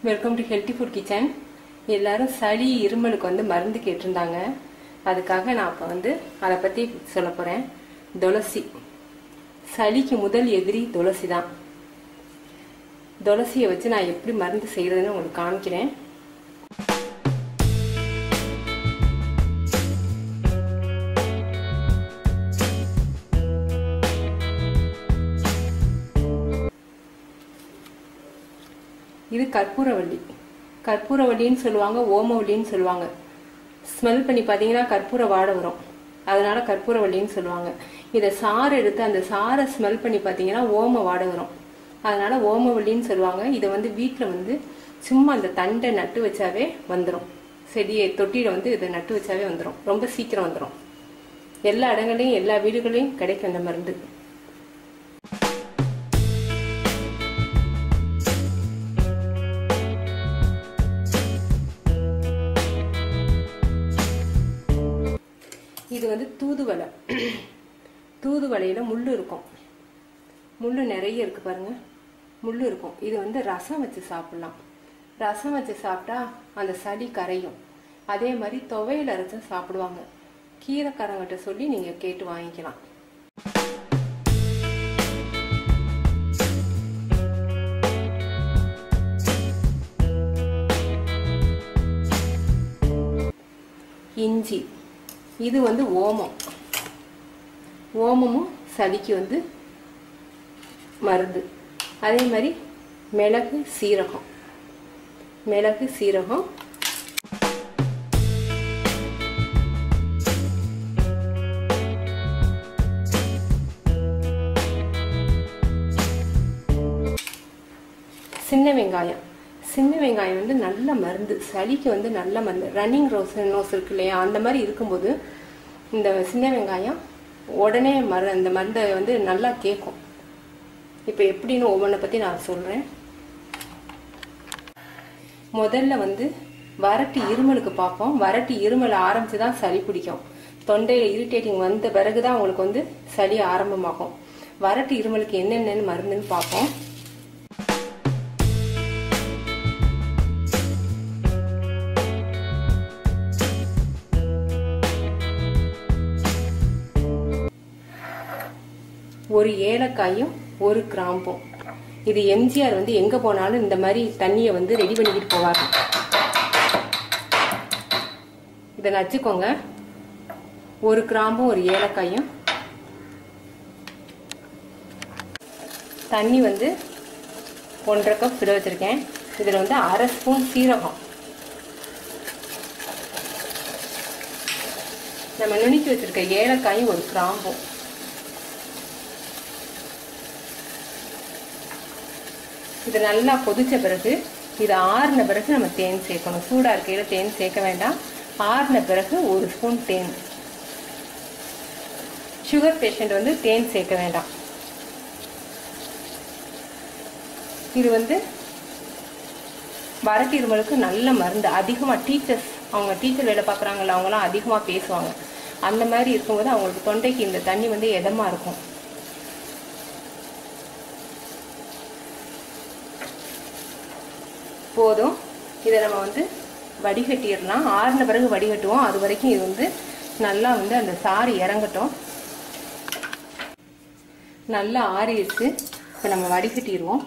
Welcome to healthy food kitchen. எல்லாரும் சளி இருமலுக்கு வந்து மருந்து கேட்டிருந்தாங்க. அதுக்காக நான் இப்போ வந்து அதை பற்றி சொல்ல போகிறேன். துளசி. சளிக்கு முதல் எதிரி துளசி தான். துளசியை வச்சு நான் எப்படி மருந்து செய்கிறதுன்னு உங்களுக்கு காமிக்கிறேன். இது கற்பூரவள்ளி. கற்பூரவள்ளின்னு சொல்லுவாங்க, ஓமவல்லின்னு சொல்லுவாங்க. ஸ்மெல் பண்ணி பார்த்தீங்கன்னா கற்பூர வாடை வரும், அதனால கற்பூரவள்ளின்னு சொல்லுவாங்க. இதை சாறு எடுத்து அந்த சாரை ஸ்மெல் பண்ணி பார்த்தீங்கன்னா ஓம வாடை வரும், அதனால ஓமவல்லின்னு சொல்லுவாங்க. இதை வந்து வீட்டில் வந்து சும்மா அந்த தண்டை நட்டு வச்சாவே வந்துடும். செடியை தொட்டியில் வந்து இதை நட்டு வச்சாவே வந்துடும், ரொம்ப சீக்கிரம் வந்துடும். எல்லா இடங்களையும் எல்லா வீடுகளையும் கிடைக்கும் அந்த மருந்து. இது வந்து தூதுவளை. தூதுவளையில முள் இருக்கும், முள் நிறைய இருக்கு பாருங்க, முள் இருக்கும். இது வந்து ரசம் வச்சு சாப்பிடலாம். ரசம் வச்சு சாப்பிட்டா அந்த சளி கரையும். அதே மாதிரி துவையல் அரைச்சு சாப்பிடுவாங்க. கீரைக்காரங்கிட்ட சொல்லி நீங்க கேட்டு வாங்கிக்கலாம். இஞ்சி. இது வந்து ஓமம். ஓமமும் சளிக்கு வந்து மருந்து. அதே மாதிரி மிளகு சீரகம். மிளகு சீரகம், சின்ன வெங்காயம். சின்ன வெங்காயம் வந்து நல்ல மருந்து, சளிக்கு வந்து நல்ல மருந்து. ரன்னிங் நோஸ் இருக்கு இல்லையா, அந்த மாதிரி இருக்கும்போது இந்த சின்ன வெங்காயம் உடனே அந்த மருந்தை வந்து நல்லா கேட்கும். இப்போ எப்படின்னு ஒவ்வொன்றை பற்றி நான் சொல்கிறேன். முதல்ல வந்து வறட்டு இருமலுக்கு பார்ப்போம். வறட்டு இருமல் ஆரம்பித்து தான் சளி பிடிக்கும். தொண்டையில் இரிட்டேட்டிங் வந்த பிறகு தான் உங்களுக்கு வந்து சளி ஆரம்பமாகும். வறட்டு இருமலுக்கு என்னென்னு மருந்துன்னு பார்ப்போம். ஒரு ஏலக்காயும் ஒரு கிராம்பும். இது எம்ஜிஆர் வந்து எங்க போனாலும் இந்த மாதிரி தண்ணியை வந்து ரெடி பண்ணிக்கிட்டு போவார். இதை நச்சுக்கோங்க. ஒரு கிராம்பும் ஒரு ஏலக்காயும். தண்ணி வந்து 1.5 கப் சுட வச்சிருக்கேன். இதுல வந்து 1/2 ஸ்பூன் சீரகம், நம்ம நுணுக்கி வச்சிருக்க ஏலக்காயும் ஒரு கிராம்பும். இது நல்லா கொதிச்ச பிறகு, இது ஆறின பிறகு நம்ம தேன் சேர்க்கணும். சூடா இருக்கையில தேன் சேர்க்க வேண்டாம். ஆறின பிறகு 1 ஸ்பூன் தேன். சுகர் பேஷண்ட் வந்து தேன் சேர்க்க வேண்டாம். இது வந்து வறட்டு இருமலுக்கு நல்ல மருந்து. அதிகமாக டீச்சர்ஸ், அவங்க டீச்சர் வேலை பார்க்குறாங்கல்ல, அவங்களாம் அதிகமாக பேசுவாங்க. அந்த மாதிரி இருக்கும்போது அவங்களுக்கு தொண்டைக்கு இந்த தண்ணி வந்து இதமா இருக்கும். போதும். இதை நம்ம வந்து வடிகட்டிடலாம். ஆறின பிறகு வடிகட்டுவோம். அது வரைக்கும் இது வந்து நல்லா வந்து அந்த சாறு இறங்கட்டும். நல்லா ஆறிடுச்சு. இப்போ நம்ம வடிகட்டிடுவோம்.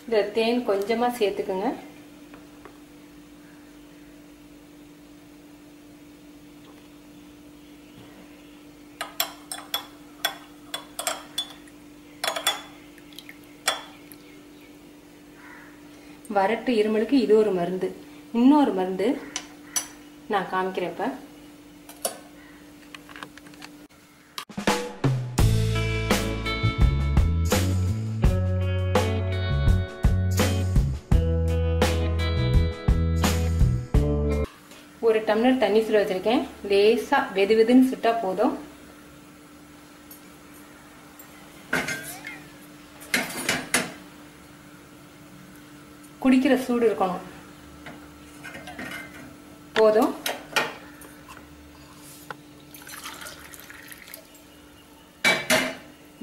இந்த தேன் கொஞ்சமா சேர்த்துக்குங்க. வறட்டு இருமலுக்கு இது ஒரு மருந்து. இன்னொரு மருந்து நான் காமிக்கிறேன். இப்ப 1 டம்ளர் தண்ணி சுட வச்சிருக்கேன். லேசா வெது வெதுன்னு சுட்டா போதும். குடிக்கிற சூடு இருக்கணும். போதும்.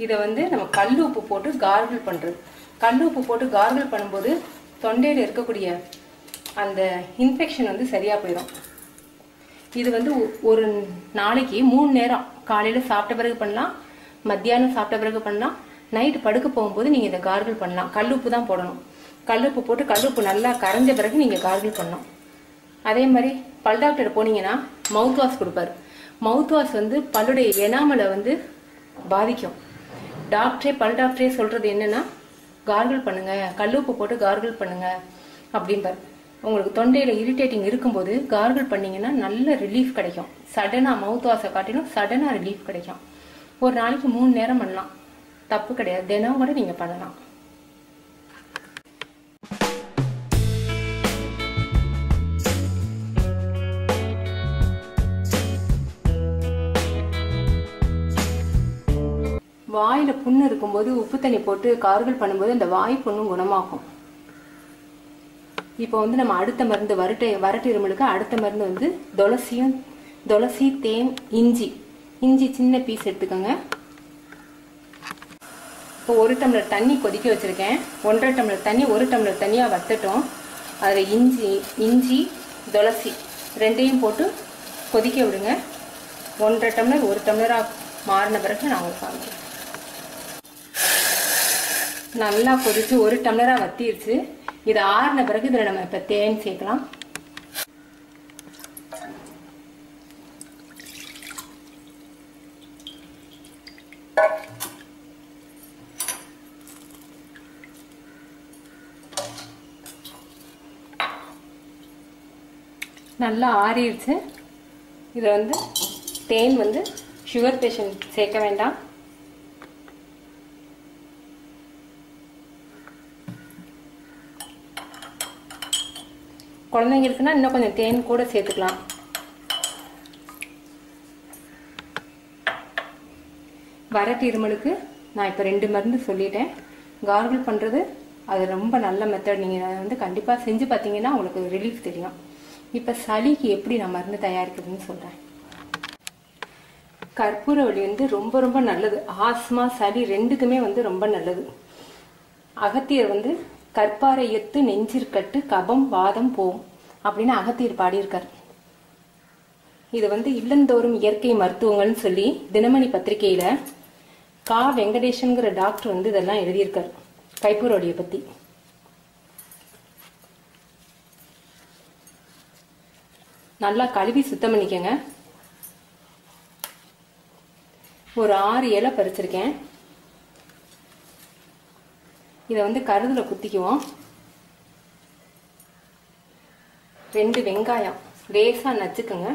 இதை நம்ம கல் உப்பு போட்டு கார்கிள் பண்றது. கல் உப்பு போட்டு கார்கிள் பண்ணும்போது தொண்டையில் இருக்கக்கூடிய அந்த இன்ஃபெக்ஷன் சரியா போயிடும். இது ஒரு நாளைக்கு 3 நேரம், காலையில சாப்பிட்ட பிறகு பண்ணலாம், மத்தியானம் சாப்பிட்ட பிறகு பண்ணலாம், நைட்டு படுக்க போகும்போது நீங்க இதை கார்கிள் பண்ணலாம். கல்லுப்பு தான் போடணும். கல்லுப்பு போட்டு கல்லுப்பு நல்லா கரைஞ்ச பிறகு நீங்க கார்கிள் பண்ணணும். அதே மாதிரி பல் டாக்டர் போனீங்கன்னா மவுத் வாஷ் கொடுப்பாரு. மவுத் வாஷ் பல்லுடைய எனாமலை பாதிக்கும். பல் டாக்டரே சொல்றது என்னன்னா, கார்கிள் பண்ணுங்க, கல்லுப்பு போட்டு கார்கிள் பண்ணுங்க அப்படின்பாரு. உங்களுக்கு தொண்டையில இரிட்டேட்டிங் இருக்கும்போது கார்கிள் பண்ணீங்கன்னா நல்ல ரிலீஃப் கிடைக்கும். சடனா மவுத் வாஷை காட்டிலும் சடனா ரிலீஃப் கிடைக்கும். ஒரு நாளைக்கு 3 நேரம் பண்ணலாம், தப்பு கிடையாது. தினம் கூட நீங்க பண்ணலாம். வாயில புண்ணு இருக்கும்போது உப்பு தண்ணி போட்டு கார்கிள் பண்ணும்போது அந்த வாய் புண்ணும் குணமாகும். இப்போ நம்ம அடுத்த மருந்து வறட்டு இருமலுக்கு அடுத்த மருந்து துளசி, தேன், இஞ்சி சின்ன பீஸ் எடுத்துக்கோங்க. இப்போ 1 டம்ளர் தண்ணி கொதிக்க வச்சிருக்கேன். 1.5 டம்ளர் தண்ணி 1 டம்ளர் தண்ணியா வத்தட்டும். அதில் இஞ்சி, துளசி ரெண்டையும் போட்டு கொதிக்க விடுங்க. 1.5 டம்ளர் 1 டம்ளரா மாறின பிறகு நான் உங்களுக்கு காமிக்கிறேன். நல்லா கொதிச்சு 1 டம்ளரா வத்திருச்சு. இது ஆறின பிறகு இதுல நம்ம இப்ப தேன் சேர்க்கலாம். நல்லா ஆறிடுச்சு. இதை தேன் சுகர் பேஷண்ட் சேர்க்க வேண்டாம். குழந்தைங்களுக்குன்னா இன்னும் கொஞ்சம் தேன் கூட சேர்த்துக்கலாம். வறட்டு இருமலுக்கு நான் இப்போ 2 மருந்து சொல்லிட்டேன். கார்கிள் பண்ணுறது அது ரொம்ப நல்ல மெத்தட். நீங்கள் கண்டிப்பாக செஞ்சு பார்த்தீங்கன்னா உங்களுக்கு ரிலீஃப் தெரியும். இப்போ சளிக்கு எப்படி நான் மருந்து தயாரிக்கிறதுன்னு சொல்கிறேன். கற்பூரவள்ளி ரொம்ப ரொம்ப நல்லது. ஆஸ்மா, சளி ரெண்டுக்குமே ரொம்ப நல்லது. அகத்தியர் கற்பாரை எத்து நெஞ்சிற்கட்டு கபம் வாதம் போம் அப்படின்னு அகத்தியர் பாடியிருக்கார். இது இல்லந்தோறும் இயற்கை மருத்துவங்கள்னு சொல்லி தினமணி பத்திரிகையில கா வெங்கடேஷன்கிற டாக்டர் இதெல்லாம் எழுதியிருக்கார் கற்பூரவள்ளியை பத்தி. நல்லா கழுவி சுத்தம் பண்ணிக்கங்க. ஒரு 6 இலை பறிச்சிருக்கேன். இதை கருதுல குத்திக்குவோம். 2 வெங்காயம் லேசா நச்சுக்குங்க.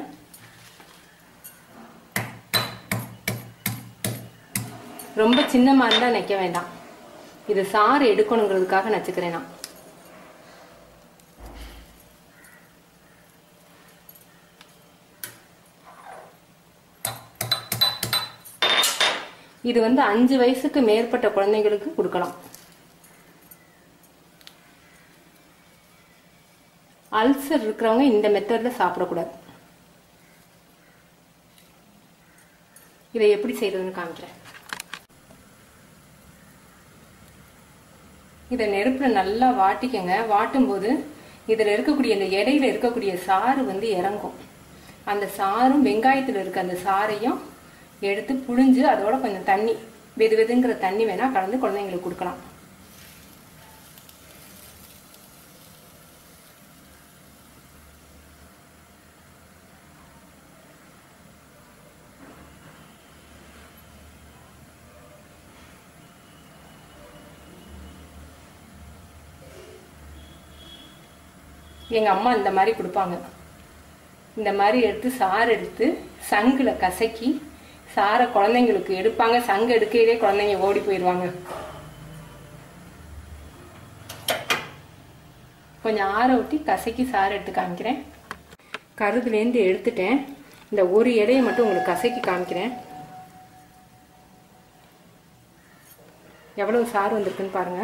ரொம்ப சின்னமா இருந்தா நைக்க வேண்டாம். இது சாறு எடுக்கணுங்கிறதுக்காக நச்சுக்கிறேன் நான். இது 5 வயசுக்கு மேற்பட்ட குழந்தைகளுக்கு கொடுக்கலாம். அல்சர் இருக்கிறவங்க இந்த மெத்தட்ல சாப்பிடக்கூடாது. இதை எப்படி செய்யறதுன்னு காமிக்கிறேன். இதை நெருப்புல நல்லா வாட்டிக்கங்க. வாட்டும் போது இதுல இருக்கக்கூடிய இந்த இடையில இருக்கக்கூடிய சாறு இறங்கும். அந்த சாரும் வெங்காயத்துல இருக்க அந்த சாரையும் எடுத்து புழிஞ்சு அதோட கொஞ்சம் தண்ணி, வெது வெதுங்கிற தண்ணி வேணா கலந்து குழந்தைங்களுக்கு கொடுக்கலாம். எங்க அம்மா இந்த மாதிரி கொடுப்பாங்க. இந்த மாதிரி எடுத்து சாறு எடுத்து சங்குல கசக்கி சாரை குழந்தைங்களுக்கு எடுப்பாங்க. சங்கு எடுக்கையிலே குழந்தைங்க ஓடி போயிடுவாங்க. கொஞ்சம் ஆற ஊற்றி கசக்கி சாறு எடுத்து காமிக்கிறேன். கருதுலேருந்து எடுத்துட்டேன். இந்த ஒரு இலையை மட்டும் உங்களுக்கு கசக்கி காமிக்கிறேன். எவ்வளவு சாறு வந்திருக்குன்னு பாருங்க.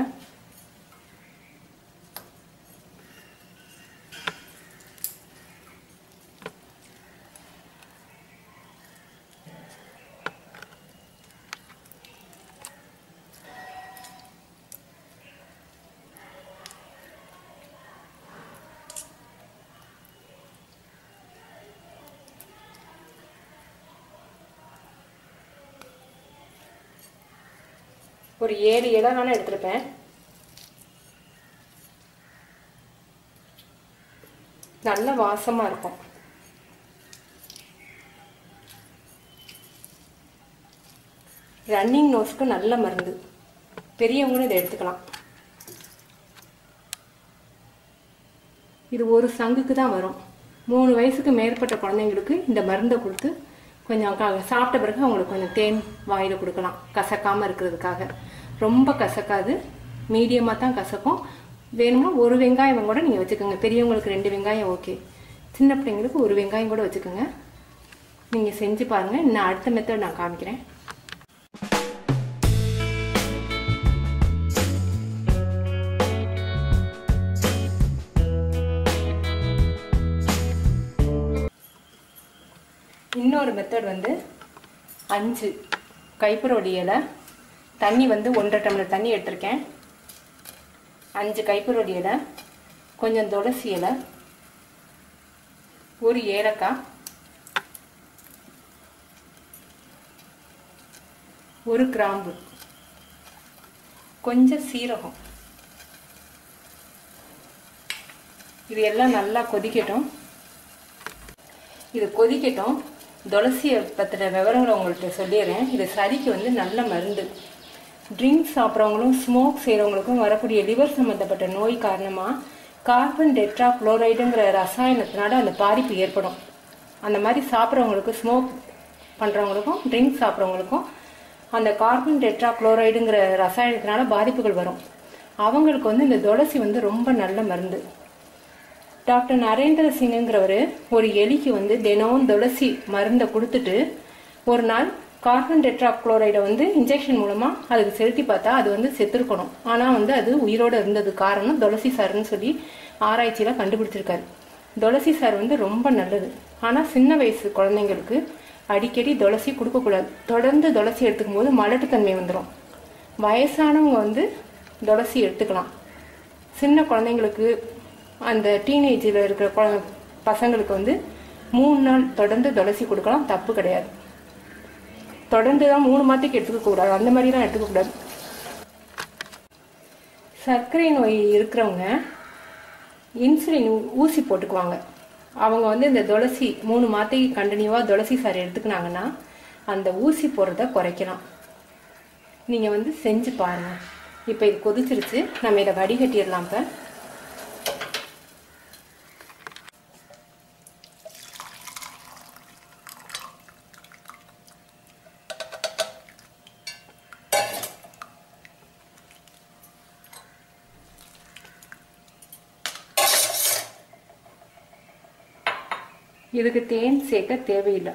ஒரு 7 இலை வேணா எடுத்திருப்பேன். நல்ல வாசமா இருக்கும். ரன்னிங் நோஸ்க்கு நல்ல மருந்து. பெரியவங்களும் இதை எடுத்துக்கலாம். இது ஒரு சங்குக்கு தான் வரும். 3 வயசுக்கு மேற்பட்ட குழந்தைங்களுக்கு இந்த மருந்தை கொடுத்து கொஞ்சம் சாப்பிட்ட பிறகு அவங்களுக்கு கொஞ்சம் தேன் வாயில் கொடுக்கலாம், கசக்காமல் இருக்கிறதுக்காக. ரொம்ப கசக்காது, மீடியமாக தான் கசக்கும். வேணும்னா ஒரு வெங்காயம் கூட நீங்கள் வச்சுக்கோங்க. பெரியவங்களுக்கு 2 வெங்காயம் ஓகே, சின்ன பிள்ளைங்களுக்கு ஒரு வெங்காயம் கூட வச்சுக்கோங்க. நீங்கள் செஞ்சு பாருங்கள். இன்னும் அடுத்த மெத்தட் நான் காமிக்கிறேன். இன்னொரு மெத்தட் வந்து 5 கைப்பூரவள்ளி இலை, தண்ணி வந்து 1.5 டம்ளர் தண்ணி எடுத்திருக்கேன். 5 கைப்பூரவள்ளி இலை, கொஞ்சம் துளசி இலை, ஒரு ஏலக்காய், ஒரு கிராம்பு, கொஞ்சம் சீரகம். இது எல்லாம் நல்லா கொதிக்கட்டும். இது கொதிக்கட்டும். துளசியை பற்றின விவரங்களை உங்கள்கிட்ட சொல்லிடுறேன். இது சளிக்கு வந்து நல்ல மருந்து. ட்ரிங்க்ஸ் சாப்பிட்றவங்களும் ஸ்மோக் செய்கிறவங்களுக்கும் வரக்கூடிய லிவர் சம்மந்தப்பட்ட நோய் காரணமாக கார்பன் டெட்ரா குளோரைடுங்கிற ரசாயனத்தினால அந்த பாதிப்பு ஏற்படும். அந்த மாதிரி சாப்பிட்றவங்களுக்கு, ஸ்மோக் பண்ணுறவங்களுக்கும் ட்ரிங்க்ஸ் சாப்பிட்றவங்களுக்கும் அந்த கார்பன் டெட்ரா குளோரைடுங்கிற ரசாயனத்தினால பாதிப்புகள் வரும். அவங்களுக்கு வந்து இந்த துளசி வந்து ரொம்ப நல்ல மருந்து. டாக்டர் நரேந்திர சிங்குங்கிறவர் ஒரு எலிக்கு வந்து தினம் துளசி மருந்தை கொடுத்துட்டு ஒரு நாள் கார்பன் டெட்ரா குளோரைடை வந்து இன்ஜெக்ஷன் மூலமாக அதுக்கு செலுத்தி பார்த்தா அது வந்து செத்துருக்கணும். ஆனால் வந்து அது உயிரோடு இருந்தது காரணம் துளசி சாருன்னு சொல்லி ஆராய்ச்சியில் கண்டுபிடிச்சிருக்காரு. துளசி சார் வந்து ரொம்ப நல்லது. ஆனால் சின்ன வயசு குழந்தைங்களுக்கு அடிக்கடி துளசி கொடுக்கக்கூடாது. தொடர்ந்து துளசி எடுத்துக்கும் போது மலட்டுத்தன்மை வந்துடும். வயசானவங்க வந்து துளசி எடுத்துக்கலாம். சின்ன குழந்தைங்களுக்கு, அந்த டீனேஜில் இருக்கிற பசங்களுக்கு வந்து 3 நாள் தொடர்ந்து துளசி கொடுக்கலாம், தப்பு கிடையாது. தொடர்ந்து தான் 3 மாதத்துக்கு எடுத்துக்கக்கூடாது, அந்த மாதிரிலாம் எடுத்துக்கக்கூடாது. சர்க்கரை நோய் இருக்கிறவங்க இன்சுலின் ஊசி போட்டுக்குவாங்க. அவங்க வந்து இந்த துளசி 3 மாதத்துக்கு கண்டினியூவாக துளசி சாறு எடுத்துக்கினாங்கன்னா அந்த ஊசி போடுறத குறைக்கலாம். நீங்கள் வந்து செஞ்சு பாருங்கள். இப்போ இது கொதிச்சிருச்சு, நம்ம இதை வடிகட்டிடலாம். இப்போ இதுக்கு தேன் சேர்க்க தேவையில்லை.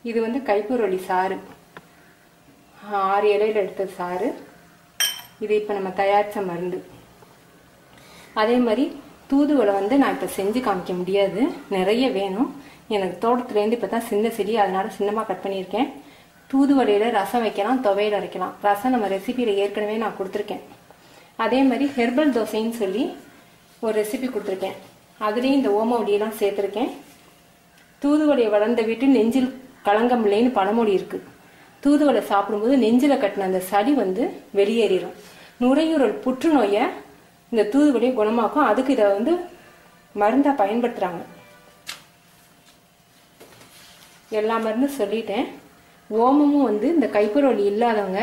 இது வந்து கைப்பூரவள்ளி சாறு, 6 இலையில் எடுத்த சாறு. இது இப்போ நம்ம தயாரித்த மருந்து. அதே மாதிரி தூதுவளை வந்து நான் இப்போ செஞ்சு காமிக்க முடியாது, நிறைய வேணும். எனக்கு தோட்டத்துலேருந்து இப்போ தான் சின்ன செடி, அதனால சின்னமாக கட் பண்ணியிருக்கேன். தூதுவளையில் ரசம் வைக்கலாம், துவையல் அரைக்கலாம். ரசம் நம்ம ரெசிபியில் ஏற்கனவே நான் கொடுத்துருக்கேன். அதே மாதிரி ஹெர்பல் தோசைன்னு சொல்லி ஒரு ரெசிபி கொடுத்துருக்கேன். அதுலேயும் இந்த ஓமவல்லியெல்லாம் சேர்த்துருக்கேன். தூதுவளையை வளர்ந்த வீட்டு நெஞ்சில் களங்கம் இல்லைன்னு பழமொழி இருக்குது. தூதுவளை சாப்பிடும்போது நெஞ்சில் கட்டின அந்த சளி வந்து வெளியேறிடும். நுரையீரல் புற்றுநோயை இந்த தூதுவளையை குணமாக்கும். அதுக்கு இதை வந்து மருந்தாக பயன்படுத்துகிறாங்க. எல்லா மருந்தும் சொல்லிட்டேன். ஓமமும் வந்து இந்த கைப்பூரவள்ளி இல்லாதவங்க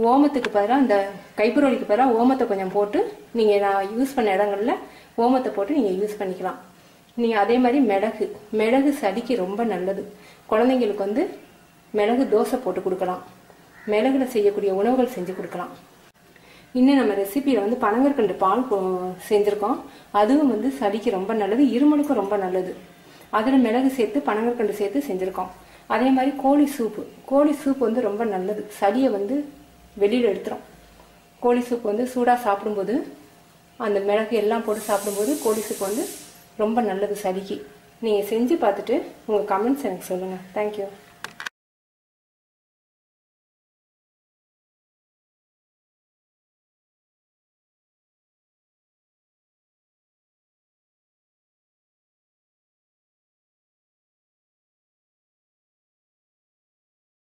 ஓமத்துக்கு பதிலாக, இந்த கைப்பூரவள்ளிக்கு பதிலாக ஓமத்தை கொஞ்சம் போட்டு நீங்கள், நான் யூஸ் பண்ண இடங்கள்ல ஓமத்தை போட்டு நீங்கள் யூஸ் பண்ணிக்கலாம். நீங்கள் அதே மாதிரி மிளகு சளிக்கு ரொம்ப நல்லது. குழந்தைங்களுக்கு வந்து மிளகு தோசை போட்டு கொடுக்கலாம். மிளகுல செய்யக்கூடிய உணவுகள் செஞ்சு கொடுக்கலாம். இன்னும் நம்ம ரெசிபியில் வந்து பனங்கற்கண்டு பால் செஞ்சுருக்கோம். அதுவும் வந்து சளிக்கு ரொம்ப நல்லது, இருமலுக்கும் ரொம்ப நல்லது. அதில் மிளகு சேர்த்து பனங்கற்கண்டு சேர்த்து செஞ்சுருக்கோம். அதே மாதிரி கோழி சூப் வந்து ரொம்ப நல்லது, சளியை வந்து வெளியில் எடுத்துரும். கோழி சூப் வந்து சூடாக சாப்பிடும்போது அந்த மிளகு எல்லாம் போட்டு சாப்பிடும்போது கோழி சூப் வந்து ரொம்ப நல்லது சளிக்கு. நீங்கள் செஞ்சு பார்த்துட்டு உங்கள் கமெண்ட்ஸ் எனக்கு சொல்லுங்கள். தேங்க்யூ.